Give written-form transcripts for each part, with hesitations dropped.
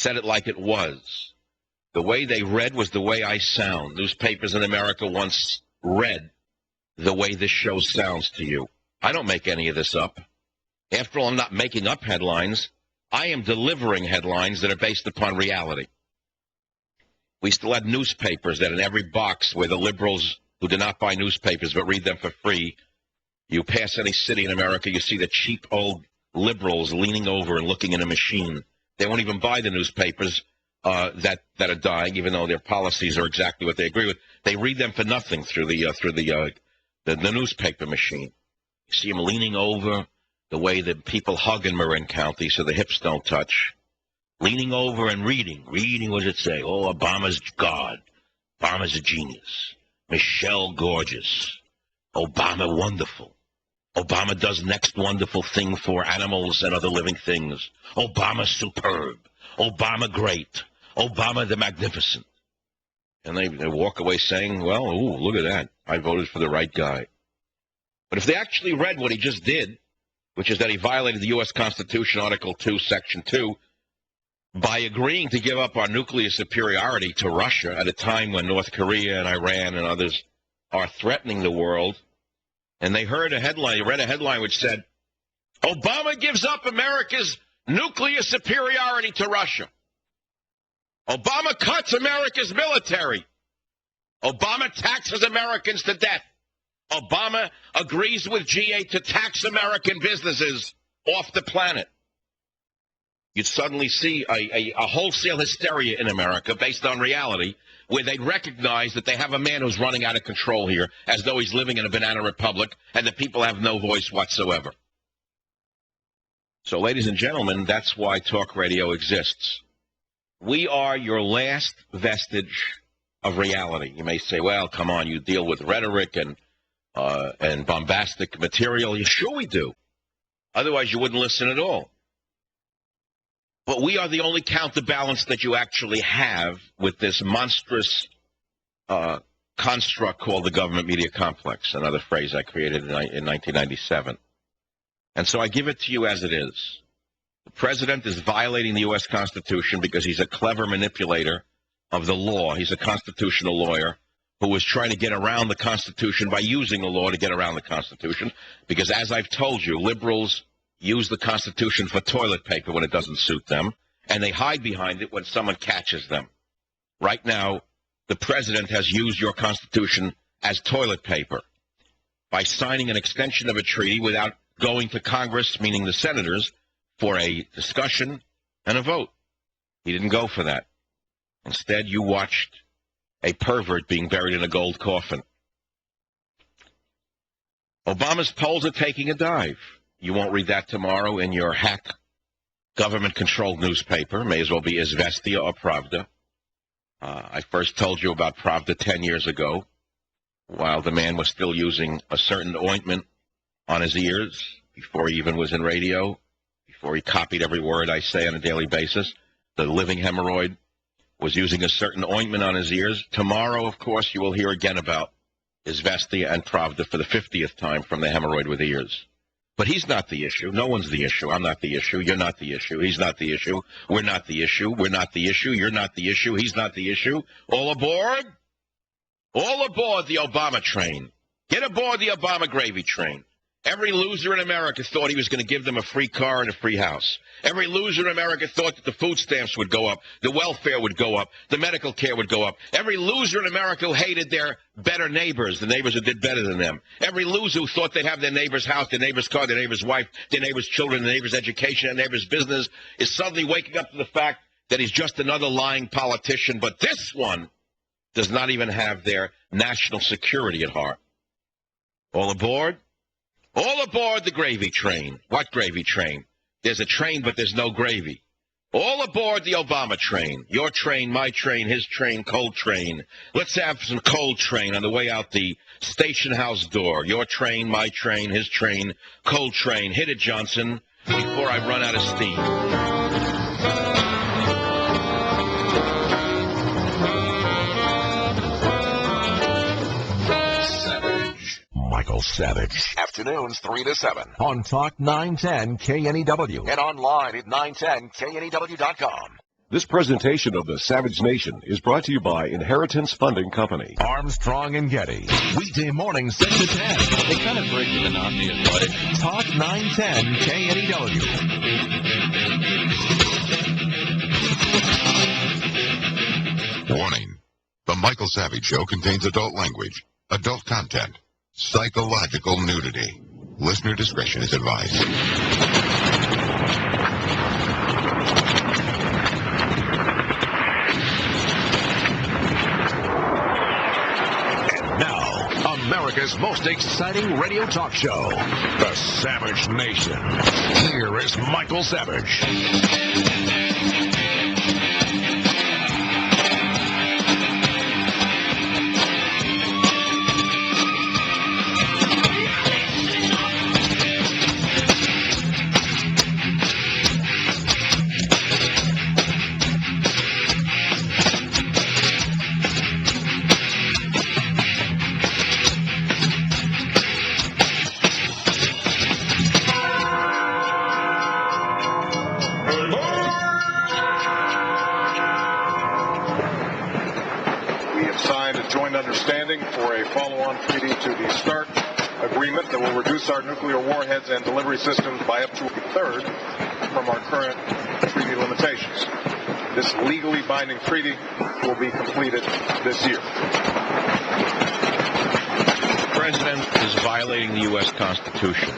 said it like it was. The way they read was the way I sound. Newspapers in America once read the way this show sounds to you. I don't make any of this up. After all, I'm not making up headlines. I am delivering headlines that are based upon reality. We still had newspapers that in every box where the liberals who do not buy newspapers but read them for free, you pass any city in America, you see the cheap old liberals leaning over and looking in a machine. They won't even buy the newspapers that are dying, even though their policies are exactly what they agree with. They read them for nothing through the newspaper machine. You see them leaning over the way that people hug in Marin County so the hips don't touch. Leaning over and reading. Reading, what does it say? Oh, Obama's God. Obama's a genius. Michelle gorgeous. Obama wonderful. Obama does next wonderful thing for animals and other living things. Obama superb. Obama great. Obama the magnificent. And they walk away saying, well, ooh, look at that. I voted for the right guy. But if they actually read what he just did, which is that he violated the U.S. Constitution, Article 2, Section 2, by agreeing to give up our nuclear superiority to Russia at a time when North Korea and Iran and others are threatening the world, and they read a headline which said, Obama gives up America's nuclear superiority to Russia. Obama cuts America's military. Obama taxes Americans to death. Obama agrees with G8 to tax American businesses off the planet. You'd suddenly see a wholesale hysteria in America based on reality, where they'd recognize that they have a man who's running out of control here, as though he's living in a banana republic, and the people have no voice whatsoever. So, ladies and gentlemen, that's why talk radio exists. We are your last vestige of reality. You may say, well, come on, you deal with rhetoric and bombastic material. Yeah, sure we do. Otherwise, you wouldn't listen at all. But we are the only counterbalance that you actually have with this monstrous construct called the government media complex, another phrase I created in 1997. And so I give it to you as it is. The president is violating the U.S. Constitution because he's a clever manipulator of the law. He's a constitutional lawyer who was trying to get around the Constitution by using the law to get around the Constitution. Because as I've told you, liberals use the Constitution for toilet paper when it doesn't suit them, and they hide behind it when someone catches them. Right now, the president has used your Constitution as toilet paper by signing an extension of a treaty without going to Congress, meaning the senators, for a discussion and a vote. He didn't go for that. Instead, you watched a pervert being buried in a gold coffin. Obama's polls are taking a dive. You won't read that tomorrow in your hack government-controlled newspaper. May as well be Izvestia or Pravda. I first told you about Pravda 10 years ago, while the man was still using a certain ointment on his ears, before he even was in radio, before he copied every word I say on a daily basis. The living hemorrhoid was using a certain ointment on his ears. Tomorrow, of course, you will hear again about Izvestia and Pravda for the 50th time from the hemorrhoid with ears. But he's not the issue. No one's the issue. I'm not the issue. You're not the issue. He's not the issue. We're not the issue. We're not the issue. You're not the issue. He's not the issue. All aboard? All aboard the Obama train. Get aboard the Obama gravy train. Every loser in America thought he was going to give them a free car and a free house. Every loser in America thought that the food stamps would go up, the welfare would go up, the medical care would go up. Every loser in America who hated their better neighbors, the neighbors who did better than them. Every loser who thought they'd have their neighbor's house, their neighbor's car, their neighbor's wife, their neighbor's children, their neighbor's education, their neighbor's business, is suddenly waking up to the fact that he's just another lying politician. But this one does not even have their national security at heart. All aboard? All aboard the gravy train. What gravy train? There's a train, but there's no gravy. All aboard the Obama train. Your train, my train, his train, cold train. Let's have some cold train on the way out the station house door. Your train, my train, his train, cold train. Hit it, Johnson, before I run out of steam. Michael Savage. Afternoons 3 to 7 on Talk 910 KNEW and online at 910KNEW.com. This presentation of the Savage Nation is brought to you by Inheritance Funding Company. Armstrong and Getty. Weekday mornings 6 to 10. They kind of break the monotony of life. Talk 910 KNEW. Warning. The Michael Savage Show contains adult language, adult content, psychological nudity. Listener discretion is advised. America's most exciting radio talk show, The Savage Nation. Here is Michael Savage. For a follow-on treaty to the START agreement that will reduce our nuclear warheads and delivery systems by up to a third from our current treaty limitations. This legally binding treaty will be completed this year. The President is violating the U.S. Constitution.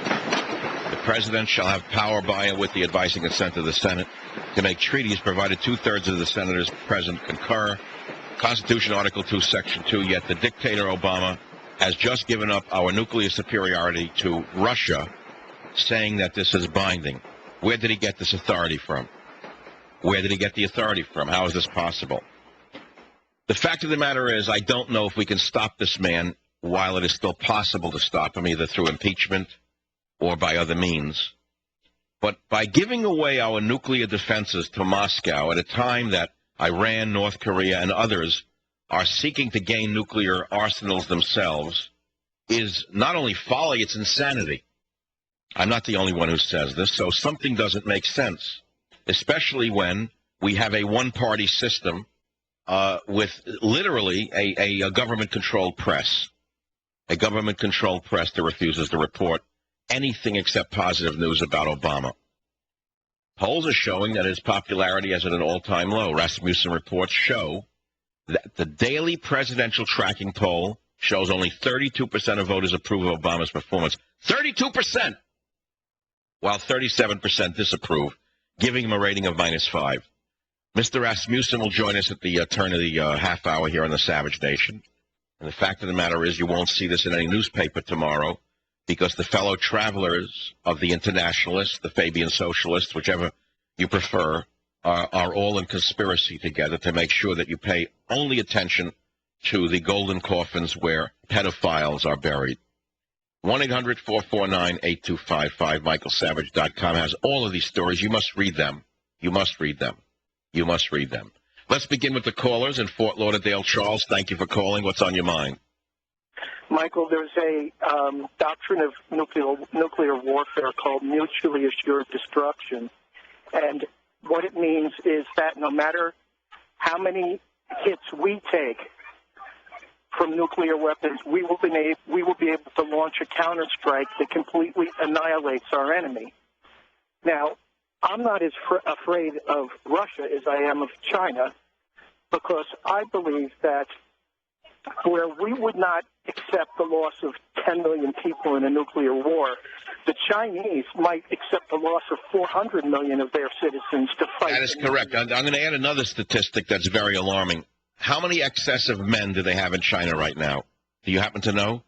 The President shall have power by and with the advice and consent of the Senate to make treaties provided two-thirds of the senators present concur. Constitution, Article 2, Section 2, yet the dictator Obama has just given up our nuclear superiority to Russia, saying that this is binding. Where did he get this authority from? Where did he get the authority from? How is this possible? The fact of the matter is, I don't know if we can stop this man while it is still possible to stop him, either through impeachment or by other means. But by giving away our nuclear defenses to Moscow at a time that Iran, North Korea, and others are seeking to gain nuclear arsenals themselves is not only folly, it's insanity. I'm not the only one who says this, so something doesn't make sense, especially when we have a one-party system with literally a government-controlled press, a government-controlled press that refuses to report anything except positive news about Obama. Polls are showing that his popularity is at an all-time low. Rasmussen reports show that the daily presidential tracking poll shows only 32% of voters approve of Obama's performance. 32%! While 37% disapprove, giving him a rating of -5. Mr. Rasmussen will join us at the turn of the half hour here on the Savage Nation. And the fact of the matter is you won't see this in any newspaper tomorrow, because the fellow travelers of the internationalists, the Fabian socialists, whichever you prefer, are all in conspiracy together to make sure that you pay only attention to the golden coffins where pedophiles are buried. 1-800-449-8255, michaelsavage.com has all of these stories. You must read them. You must read them. You must read them. Let's begin with the callers in Fort Lauderdale. Charles, thank you for calling. What's on your mind? Michael, there's a doctrine of nuclear warfare called mutually assured destruction. And what it means is that no matter how many hits we take from nuclear weapons, we will be able to launch a counterstrike that completely annihilates our enemy. Now, I'm not as afraid of Russia as I am of China, because I believe that where we would not accept the loss of 10 million people in a nuclear war, the Chinese might accept the loss of 400 million of their citizens to fight. That is correct. I'm going to add another statistic that's very alarming. How many excessive men do they have in China right now? Do you happen to know?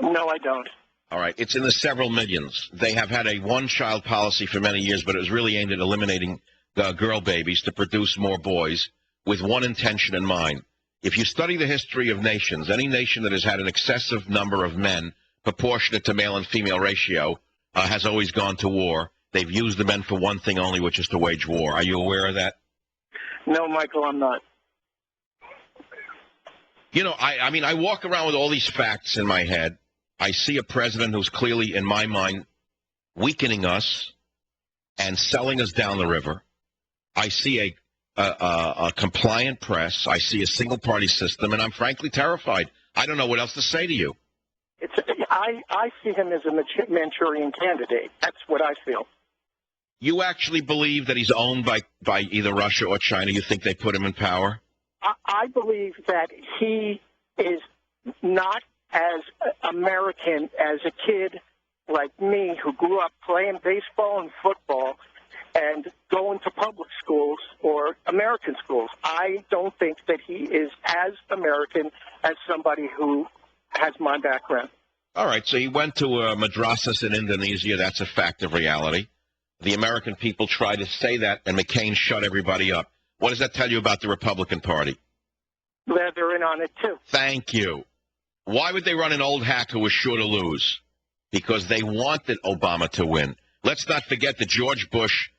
No, I don't. All right. It's in the several millions. They have had a one-child policy for many years, but it was really aimed at eliminating girl babies to produce more boys with one intention in mind. If you study the history of nations, any nation that has had an excessive number of men proportionate to male and female ratio has always gone to war. They've used the men for one thing only, which is to wage war. Are you aware of that? No, Michael, I'm not. You know, I mean, I walk around with all these facts in my head. I see a president who's clearly, in my mind, weakening us and selling us down the river. I see a compliant press. I see a single-party system, and I'm frankly terrified. I don't know what else to say to you. I see him as a Manchurian candidate. That's what I feel. You actually believe that he's owned by either Russia or China? You think they put him in power? I believe that he is not as American as a kid like me who grew up playing baseball and football and going to public schools or American schools. I don't think that he is as American as somebody who has my background. All right, so he went to madrasas in Indonesia. That's a fact of reality. The American people tried to say that, and McCain shut everybody up. What does that tell you about the Republican Party? They're in on it, too. Thank you. Why would they run an old hack who was sure to lose? Because they wanted Obama to win. Let's not forget that George Bush